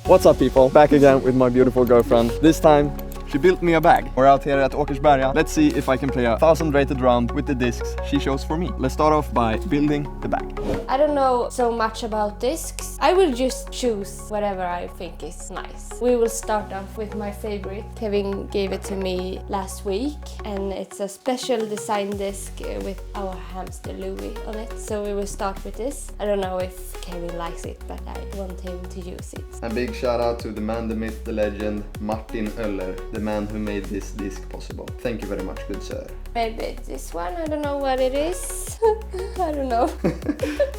What's up people? Back again with my beautiful girlfriend. This time she built me a bag. We're out here at Åkersberga. Let's see if I can play a 1000 rated round with the discs she chose for me. Let's start off by building the bag. I don't know so much about discs. I will just choose whatever I think is nice. We will start off with my favorite. Kevin gave it to me last week and it's a special design disc with our hamster Louis on it. So we will start with this. I don't know if Kevin likes it, but I want him to use it. A big shout out to the man, the myth, the legend, Martin Öller, the man who made this disc possible. Thank you very much, good sir. Maybe this one, I don't know what it is. I don't know.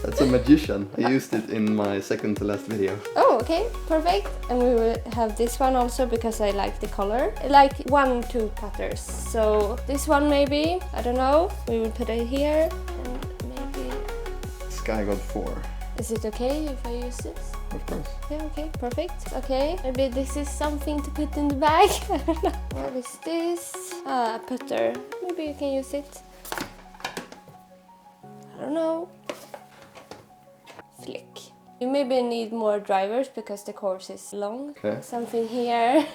That's a magician. I used it in my second to last video. Oh, okay, perfect. And we will have this one also because I like the color. I like 1-2 putters. So this one maybe, I don't know. We will put it here and maybe... Sky God 4. Is it okay if I use this? Of course. Yeah, okay, perfect. Okay, maybe this is something to put in the bag. I don't know. What is this? Ah, a putter. Maybe you can use it. I don't know. Flick. You maybe need more drivers because the course is long. Okay. Something here.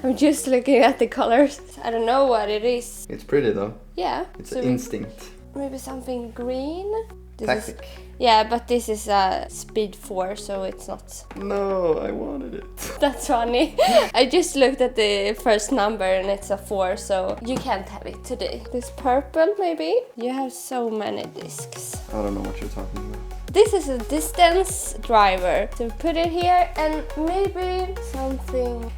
I'm just looking at the colors. I don't know what it is. It's pretty though. Yeah. It's an instinct. Maybe something green. Tactic. Yeah, but this is a speed 4, so it's not. No, I wanted it. That's funny. I just looked at the first number and it's a 4, so you can't have it today. This purple, maybe? You have so many discs. I don't know what you're talking about. This is a distance driver. So put it here and maybe something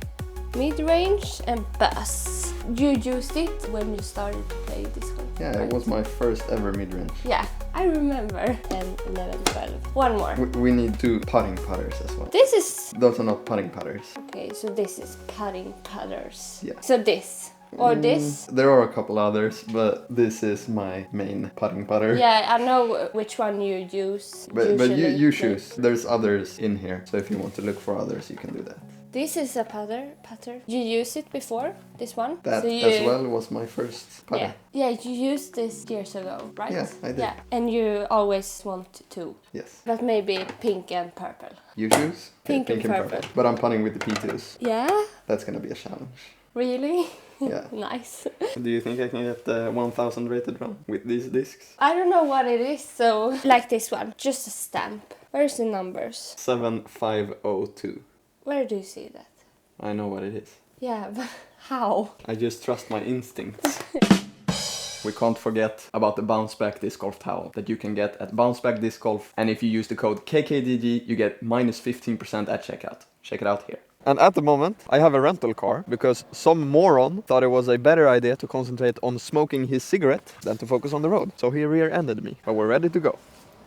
mid-range and bus. You used it when you started to play this one. Yeah, right? It was my first ever mid-range. Yeah, I remember. 10, 11, 12. One more. We need 2 putting putters as well. This is... Those are not putting putters. Okay, so this is putting putters. Yeah. So this. Or this. There are a couple others, but this is my main putting putter. Yeah, I know which one you use. But you choose. There's others in here, so if you want to look for others, you can do that. This is a putter. You used it before, this one? That so as well was my first putter. Yeah, you used this years ago, right? Yeah, I did. Yeah, and you always want to. Yes. But maybe pink and purple. You choose? Pink and purple. But I'm putting with the P2s. Yeah? That's gonna be a challenge. Really? Yeah. Nice. Do you think I can get the 1000 rated round with these discs? I don't know what it is, so... Like this one, just a stamp. Where's the numbers? 7502. Where do you see that? I know what it is. Yeah, but how? I just trust my instincts. We can't forget about the bounce back disc golf towel that you can get at Bounce Back Disc Golf, and if you use the code KKDG you get minus 15% at checkout. Check it out here. And at the moment I have a rental car because some moron thought it was a better idea to concentrate on smoking his cigarette than to focus on the road. So he rear-ended me, but we're ready to go.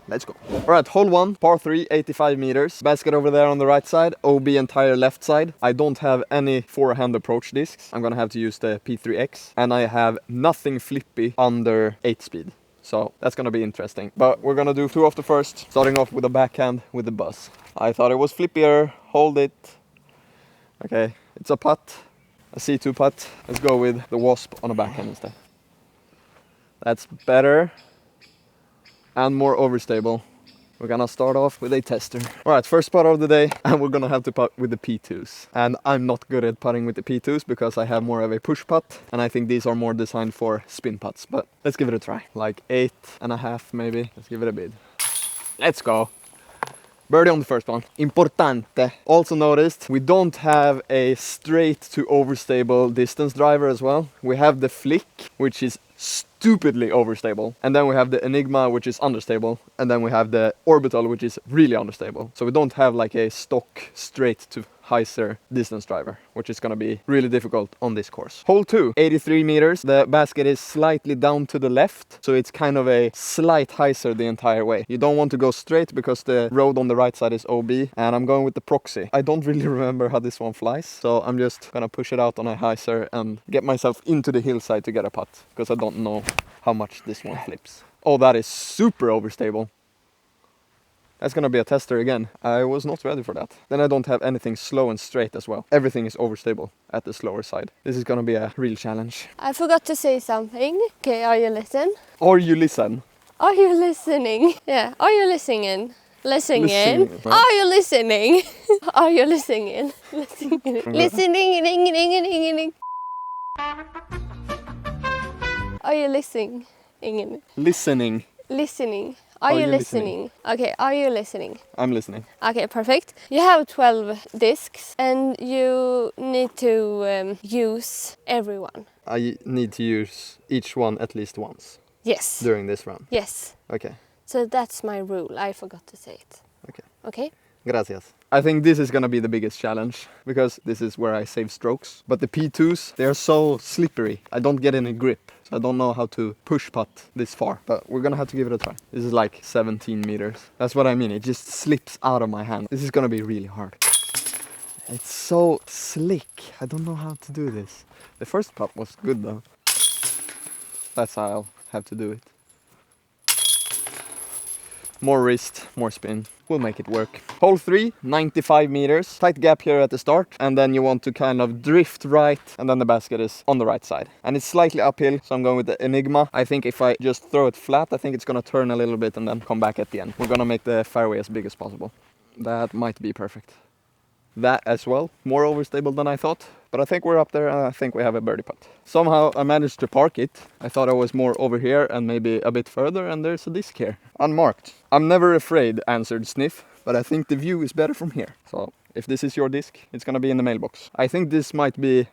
Let's go. Alright, hole 1, par 3, 85 meters. Basket over there on the right side, OB entire left side. I don't have any forehand approach discs. I'm gonna have to use the P3X. And I have nothing flippy under 8 speed. So that's gonna be interesting. But we're gonna do 2 of the first, starting off with a backhand with the buzz. I thought it was flippier, hold it. Okay, it's a putt, a C2 putt. Let's go with the wasp on a backhand instead. That's better. And more overstable. We're gonna start off with a tester. Alright, first putt of the day, and we're gonna have to putt with the P2s. And I'm not good at putting with the P2s because I have more of a push putt, and I think these are more designed for spin putts, but let's give it a try. Like 8.5 maybe. Let's give it a bid. Let's go. Birdie on the first one. Importante. Also noticed we don't have a straight to overstable distance driver as well. We have the flick, which is stupidly overstable, and then we have the Enigma, which is understable, and then we have the Orbital, which is really understable. So we don't have like a stock straight to hyzer distance driver, which is gonna be really difficult on this course. Hole 2, 83 meters. The basket is slightly down to the left, so it's kind of a slight hyzer the entire way. You don't want to go straight because the road on the right side is OB, and I'm going with the proxy. I don't really remember how this one flies, so I'm just gonna push it out on a hyzer and get myself into the hillside to get a putt, because I don't know how much this one flips. Oh, that is super overstable. That's gonna be a tester again. I was not ready for that. Then I don't have anything slow and straight as well. Everything is overstable at the slower side. This is gonna be a real challenge. I forgot to say something. Okay, are you listening? Or you listen. Are you listening? Yeah, are you listening? Listening. Listening. Are you listening? Are you listening? Listening. Are you listening? Listening. Listening. Are you listening? Okay, are you listening? I'm listening. Okay, perfect. You have 12 discs and you need to use every one. I need to use each one at least once Yes. during this run. Yes. Okay. So that's my rule. I forgot to say it. Okay. Okay? Gracias. I think this is gonna be the biggest challenge because this is where I save strokes. But the P2s, they are so slippery. I don't get any grip. So I don't know how to push putt this far. But we're gonna have to give it a try. This is like 17 meters. That's what I mean. It just slips out of my hand. This is gonna be really hard. It's so slick. I don't know how to do this. The first putt was good though. That's how I'll have to do it. More wrist, more spin. We'll make it work. Hole 3, 95 meters. Tight gap here at the start. And then you want to kind of drift right. And then the basket is on the right side. And it's slightly uphill, so I'm going with the Enigma. I think if I just throw it flat, I think it's going to turn a little bit and then come back at the end. We're going to make the fairway as big as possible. That might be perfect. That as well. More overstable than I thought. But I think we're up there and I think we have a birdie putt. Somehow I managed to park it. I thought I was more over here and maybe a bit further, and there's a disc here. Unmarked. I'm never afraid, answered Sniff, but I think the view is better from here. So if this is your disc, it's gonna be in the mailbox. I think this might be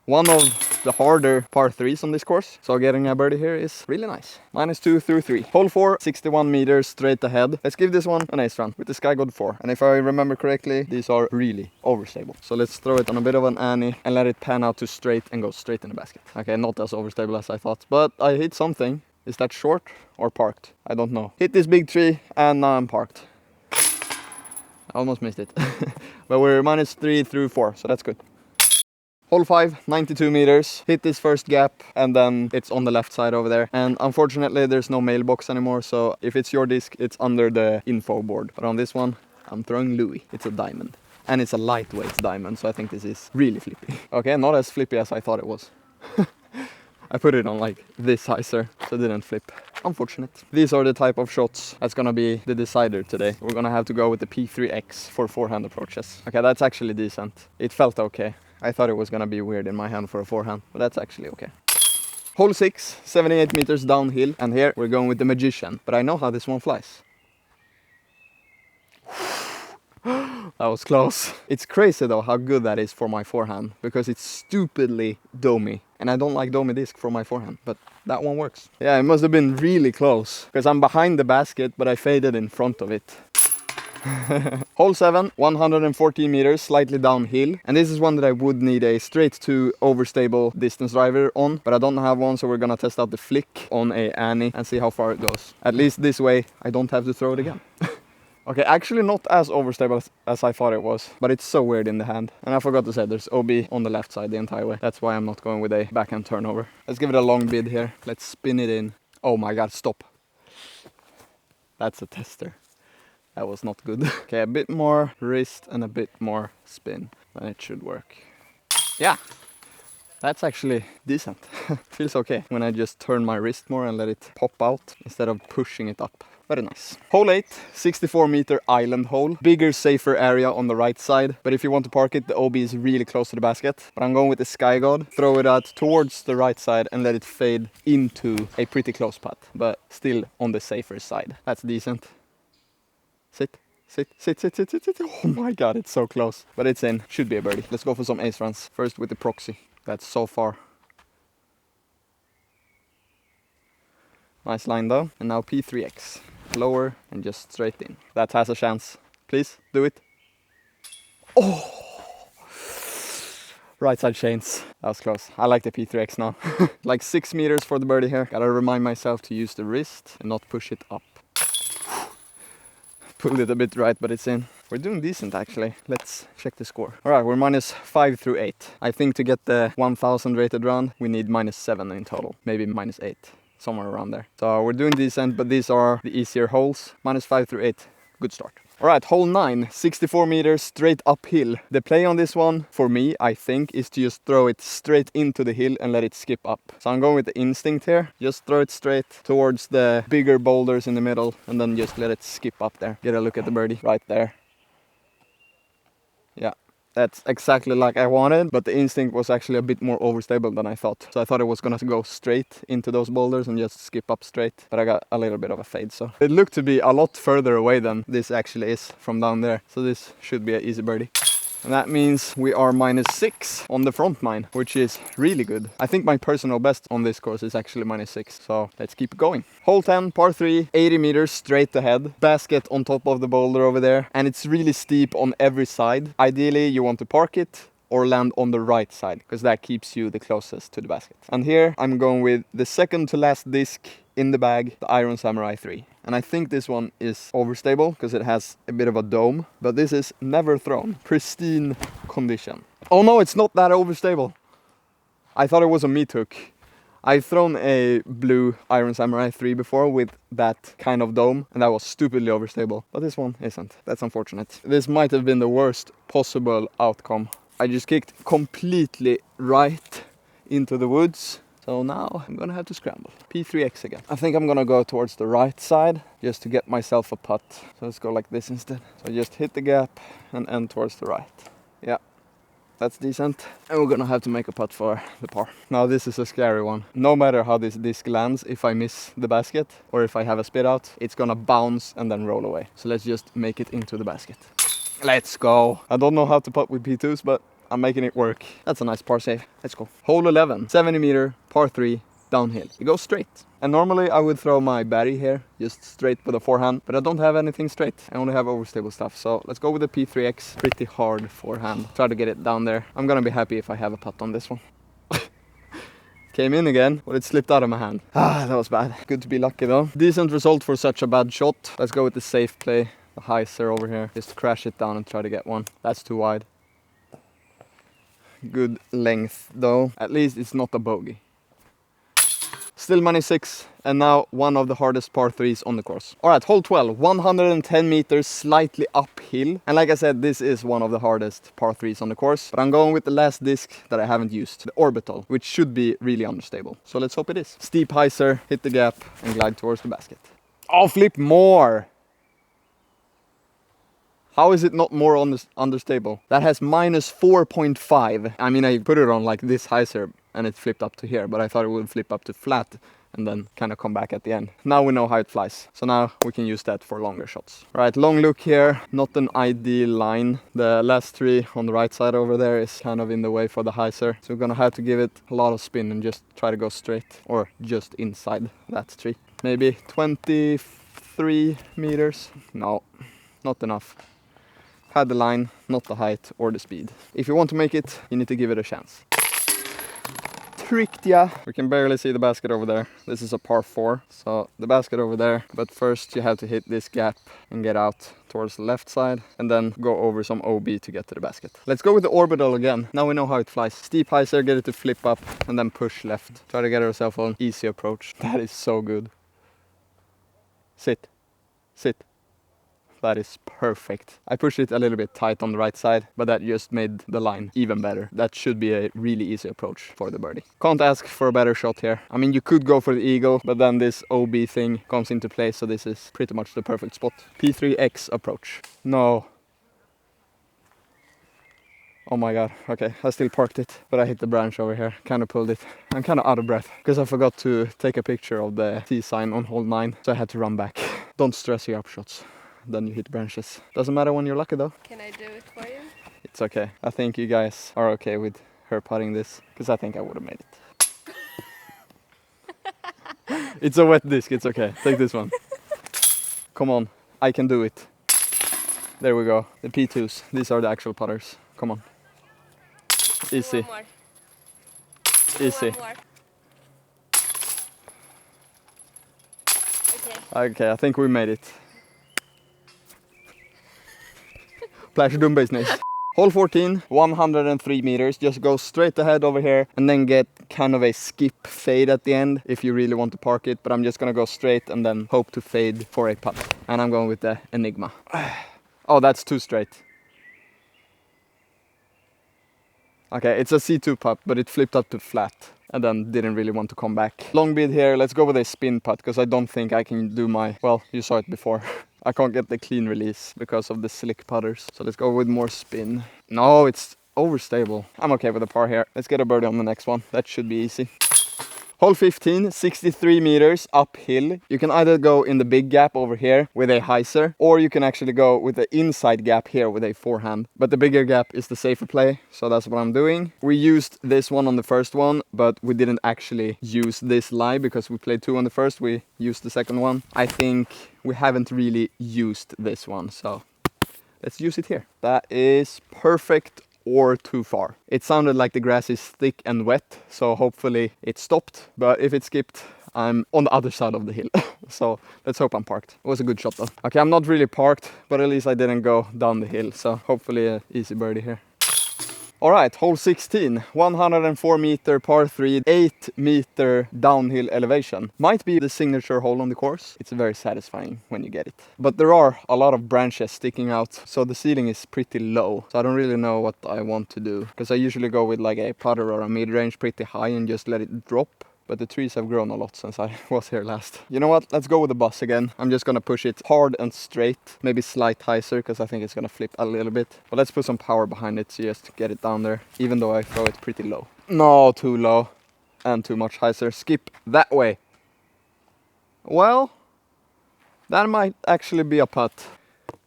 one of the harder par 3s on this course. So getting a birdie here is really nice. -2 through 3. Hole 4, 61 meters straight ahead. Let's give this one an ace run with the Sky God 4. And if I remember correctly, these are really overstable. So let's throw it on a bit of an Annie and let it pan out to straight and go straight in the basket. Okay, not as overstable as I thought, but I hit something. Is that short or parked? I don't know. Hit this big tree and now I'm parked. I almost missed it. But we're -3 through 4, so that's good. Hole 5, 92 meters. Hit this first gap and then it's on the left side over there. And unfortunately there's no mailbox anymore, so if it's your disc, it's under the info board. But on this one, I'm throwing Louis. It's a diamond. And it's a lightweight diamond, so I think this is really flippy. Okay, not as flippy as I thought it was. I put it on like this hyzer, so it didn't flip. Unfortunate. These are the type of shots that's gonna be the decider today. We're gonna have to go with the P3X for forehand approaches. Okay, that's actually decent. It felt okay. I thought it was gonna be weird in my hand for a forehand, but that's actually okay. Hole 6, 78 meters downhill, and here we're going with the Magician, but I know how this one flies. That was close. It's crazy though how good that is for my forehand, because it's stupidly domey, and I don't like domey disc for my forehand, but that one works. Yeah, it must have been really close, because I'm behind the basket, but I faded in front of it. Hole 7, 114 meters, slightly downhill. And this is one that I would need a straight to overstable distance driver on, but I don't have one, so we're gonna test out the flick on a Annie and see how far it goes. At least this way, I don't have to throw it again. Okay, actually not as overstable as I thought it was, but it's so weird in the hand. And I forgot to say, there's OB on the left side the entire way. That's why I'm not going with a backhand turnover. Let's give it a long bid here. Let's spin it in. Oh my god, stop. That's a tester. That was not good. Okay, a bit more wrist and a bit more spin, then it should work. Yeah, that's actually decent. Feels okay when I just turn my wrist more and let it pop out instead of pushing it up. Very nice. Hole 8, 64 meter island hole. Bigger, safer area on the right side. But if you want to park it, the OB is really close to the basket. But I'm going with the Sky God. Throw it out towards the right side and let it fade into a pretty close putt. But still on the safer side. That's decent. Sit, sit, sit, sit, sit, sit, sit. Oh my god, it's so close. But it's in. Should be a birdie. Let's go for some ace runs. First with the proxy. That's so far. Nice line though. And now P3X. Lower and just straight in. That has a chance. Please, do it. Oh! Right side chains. That was close. I like the P3X now. Like 6 meters for the birdie here. Gotta remind myself to use the wrist and not push it up. Pulled it a bit right, but it's in. We're doing decent actually. Let's check the score. Alright, we're -5 through 8. I think to get the 1000 rated round, we need -7 in total. Maybe -8. Somewhere around there. So we're doing decent, but these are the easier holes. -5 through 8. Good start. Alright, hole 9, 64 meters straight uphill. The play on this one, for me, I think, is to just throw it straight into the hill and let it skip up. So I'm going with the instinct here. Just throw it straight towards the bigger boulders in the middle and then just let it skip up there. Get a look at the birdie right there. Yeah. That's exactly like I wanted, but the instinct was actually a bit more overstable than I thought. So I thought it was gonna go straight into those boulders and just skip up straight, but I got a little bit of a fade. So it looked to be a lot further away than this actually is from down there. So this should be an easy birdie. And that means we are -6 on the front nine, which is really good. I think my personal best on this course is actually -6, so let's keep going. Hole 10, par 3, 80 meters straight ahead. Basket on top of the boulder over there, and it's really steep on every side. Ideally, you want to park it or land on the right side, because that keeps you the closest to the basket. And here I'm going with the second to last disc in the bag, the Iron Samurai 3. And I think this one is overstable because it has a bit of a dome, but this is never thrown. Pristine condition. Oh no, it's not that overstable. I thought it was a meat hook. I've thrown a blue Iron Samurai 3 before with that kind of dome, and that was stupidly overstable. But this one isn't. That's unfortunate. This might have been the worst possible outcome. I just kicked completely right into the woods. So now I'm gonna have to scramble. P3X again. I think I'm gonna go towards the right side just to get myself a putt. So let's go like this instead. So just hit the gap and end towards the right. Yeah, that's decent. And we're gonna have to make a putt for the par. Now this is a scary one. No matter how this disc lands, if I miss the basket or if I have a spit out, it's gonna bounce and then roll away. So let's just make it into the basket. Let's go. I don't know how to putt with P2s, but I'm making it work. That's a nice par save. Let's go. Hole 11, 70 meter, par 3, downhill. It goes straight. And normally I would throw my batty here, just straight with a forehand, but I don't have anything straight. I only have overstable stuff. So let's go with the P3X. Pretty hard forehand. Try to get it down there. I'm gonna be happy if I have a putt on this one. Came in again, but it slipped out of my hand. Ah, that was bad. Good to be lucky though. Decent result for such a bad shot. Let's go with the safe play. The hyzer over here. Just crash it down and try to get one. That's too wide. Good length though. At least it's not a bogey. Still -6, and now one of the hardest par 3s on the course. Alright, hole 12, 110 meters slightly uphill. And like I said, this is one of the hardest par 3s on the course. But I'm going with the last disc that I haven't used, the orbital, which should be really understable. So let's hope it is. Steep hyzer, hit the gap and glide towards the basket. Oh, flip more! How is it not more understable? That has -4.5. I mean, I put it on like this hyzer and it flipped up to here, but I thought it would flip up to flat and then kind of come back at the end. Now we know how it flies. So now we can use that for longer shots. Right, long look here. Not an ideal line. The last tree on the right side over there is kind of in the way for the hyzer. So we're gonna have to give it a lot of spin and just try to go straight or just inside that tree. Maybe 23 meters. No, not enough. Had the line, not the height or the speed. If you want to make it, you need to give it a chance. Tricked ya! We can barely see the basket over there. This is a par 4, so the basket over there. But first you have to hit this gap and get out towards the left side and then go over some OB to get to the basket. Let's go with the orbital again. Now we know how it flies. Steep hyzer, get it to flip up and then push left. Try to get ourselves an easy approach. That is so good. Sit. Sit. That is perfect. I pushed it a little bit tight on the right side, but that just made the line even better. That should be a really easy approach for the birdie. Can't ask for a better shot here. I mean, you could go for the eagle, but then this OB thing comes into play, so this is pretty much the perfect spot. P3X approach. No. Oh my god. Okay, I still parked it, but I hit the branch over here. Kind of pulled it. I'm kind of out of breath because I forgot to take a picture of the T sign on hole 9, so I had to run back. Don't stress your up shots. Then you hit branches. Doesn't matter when you're lucky though. Can I do it for you? It's okay. I think you guys are okay with her putting this, because I think I would have made it. It's a wet disc, it's okay. Take this one. Come on, I can do it. There we go. The P2s. These are the actual putters. Come on. Easy. One more. Easy. One more. Okay. Okay, I think we made it. Pleasure doing business. Hole 14, 103 meters. Just go straight ahead over here and then get kind of a skip fade at the end if you really want to park it. But I'm just gonna go straight and then hope to fade for a putt. And I'm going with the Enigma. Oh, that's too straight. Okay, it's a C2 putt, but it flipped up to flat and then didn't really want to come back. Long bid here, let's go with a spin putt because I don't think I can do my, well, you saw it before. I can't get the clean release because of the slick putters. So let's go with more spin. No, it's overstable. I'm okay with the par here. Let's get a birdie on the next one. That should be easy. Hole 15, 63 meters uphill. You can either go in the big gap over here with a hyzer, or you can actually go with the inside gap here with a forehand. But the bigger gap is the safer play, so that's what I'm doing. We used this one on the first one, but we didn't actually use this lie because we played 2 on the first. We used the second one. I think we haven't really used this one, so let's use it here. That is perfect or too far. It sounded like the grass is thick and wet, so hopefully it stopped. But if it skipped, I'm on the other side of the hill. So let's hope I'm parked. It was a good shot though. Okay, I'm not really parked, but at least I didn't go down the hill. So hopefully an easy birdie here. All right, hole 16, 104 meter par 3, 8 meter downhill elevation. Might be the signature hole on the course. It's very satisfying when you get it. But there are a lot of branches sticking out, so the ceiling is pretty low. So I don't really know what I want to do, because I usually go with like a putter or a mid-range pretty high and just let it drop. But the trees have grown a lot since I was here last. You know what? Let's go with the bus again. I'm just gonna push it hard and straight. Maybe slight hyzer, because I think it's gonna flip a little bit. But let's put some power behind it to just get it down there, even though I throw it pretty low. No, too low. And too much hyzer. Skip that way. Well, that might actually be a putt.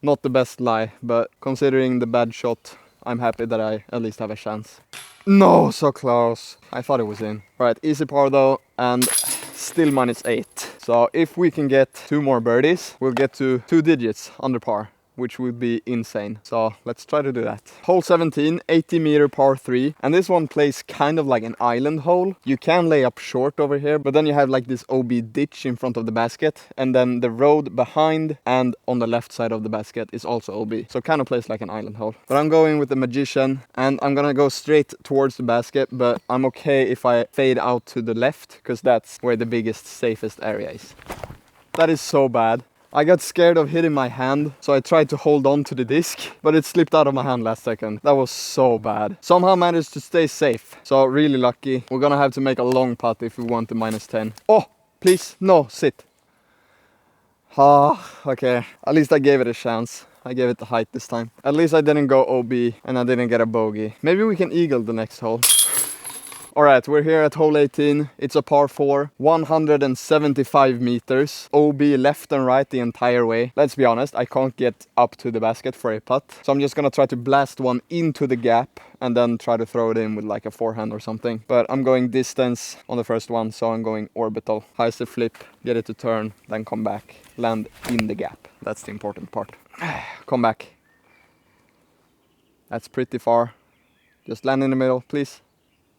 Not the best lie, but considering the bad shot, I'm happy that I at least have a chance. No, so close. I thought it was in. Right, easy par though, and still -8. So if we can get 2 more birdies, we'll get to 2 digits under par, which would be insane. So let's try to do that. Hole 17, 80 meter par 3. And this one plays kind of like an island hole. You can lay up short over here, but then you have like this OB ditch in front of the basket. And then the road behind and on the left side of the basket is also OB. So kind of plays like an island hole. But I'm going with the magician and I'm gonna go straight towards the basket, but I'm okay if I fade out to the left, because that's where the biggest, safest area is. That is so bad. I got scared of hitting my hand, so I tried to hold on to the disc, but it slipped out of my hand last second. That was so bad. Somehow managed to stay safe, so really lucky. We're gonna have to make a long putt if we want the -10. Oh, please, no, sit. Ah, okay. At least I gave it a chance. I gave it the height this time. At least I didn't go OB and I didn't get a bogey. Maybe we can eagle the next hole. Alright, we're here at hole 18. It's a par 4, 175 meters. OB left and right the entire way. Let's be honest, I can't get up to the basket for a putt. So I'm just gonna try to blast one into the gap and then try to throw it in with like a forehand or something. But I'm going distance on the first one, so I'm going orbital. Hyzer flip, get it to turn, then come back. Land in the gap. That's the important part. Come back. That's pretty far. Just land in the middle, please.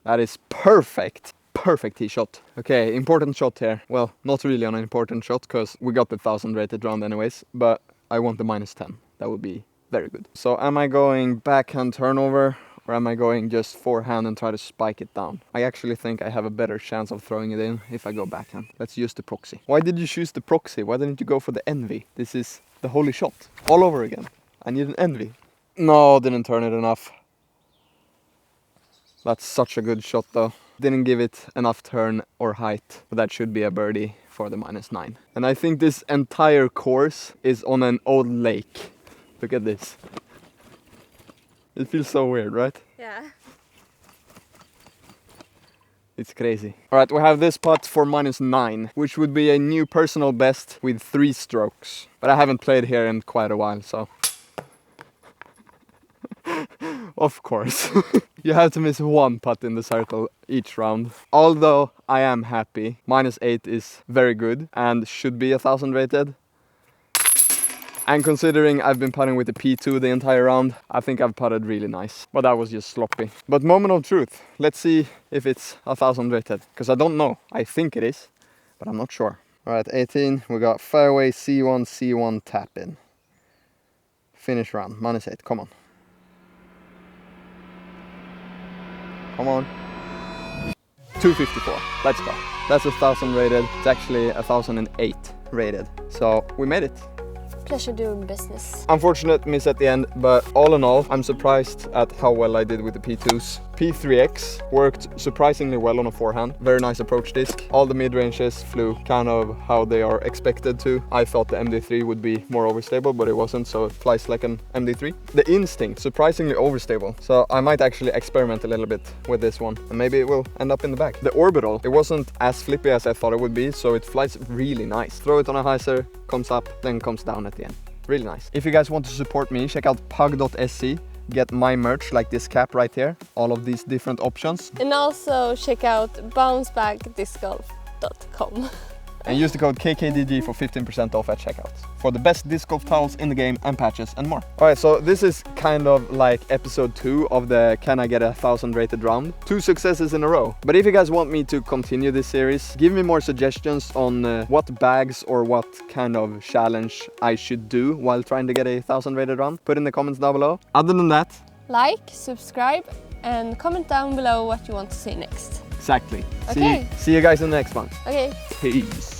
That is perfect. Perfect tee shot. Okay, important shot here. Well, not really an important shot because we got the 1000 rated round anyways, but I want the -10. That would be very good. So am I going backhand turnover or am I going just forehand and try to spike it down? I actually think I have a better chance of throwing it in if I go backhand. Let's use the proxy. Why did you choose the proxy? Why didn't you go for the envy? This is the holy shot. All over again. I need an envy. No, didn't turn it enough. That's such a good shot though. Didn't give it enough turn or height, but that should be a birdie for the -9. And I think this entire course is on an old lake. Look at this. It feels so weird, right? Yeah. It's crazy. Alright, we have this putt for -9, which would be a new personal best with 3 strokes. But I haven't played here in quite a while, so... Of course. You have to miss 1 putt in the circle each round. Although I am happy, -8 is very good and should be 1000 rated. And considering I've been putting with the P2 the entire round, I think I've putted really nice. But that was just sloppy. But moment of truth. Let's see if it's 1000 rated. Because I don't know. I think it is, but I'm not sure. Alright, 18. We got fairway C1, C1 tap in. Finish round, -8. Come on. Come on. 254. Let's go. That's 1000 rated. It's actually 1008 rated. So we made it. Pleasure doing business. Unfortunate miss at the end, but all in all, I'm surprised at how well I did with the P2s. P3X worked surprisingly well on a forehand. Very nice approach disc. All the mid-ranges flew kind of how they are expected to. I thought the MD3 would be more overstable, but it wasn't, so it flies like an MD3. The Instinct, surprisingly overstable. So I might actually experiment a little bit with this one, and maybe it will end up in the bag. The Orbital, it wasn't as flippy as I thought it would be, so it flies really nice. Throw it on a hyzer, comes up, then comes down at the end. Really nice. If you guys want to support me, check out pug.sc. Get my merch like this cap right here, all of these different options. And also check out bouncebackdiscgolf.com. And use the code KKDG for 15% off at checkout. For the best disc golf towels in the game and patches and more. Alright, so this is kind of like episode 2 of the Can I Get a 1000 rated round. 2 successes in a row. But if you guys want me to continue this series, give me more suggestions on what bags or what kind of challenge I should do while trying to get a 1000 rated round. Put in the comments down below. Other than that, Like, subscribe, and comment down below what you want to see next. exactly. Okay. See you guys in the next one. Okay. Peace.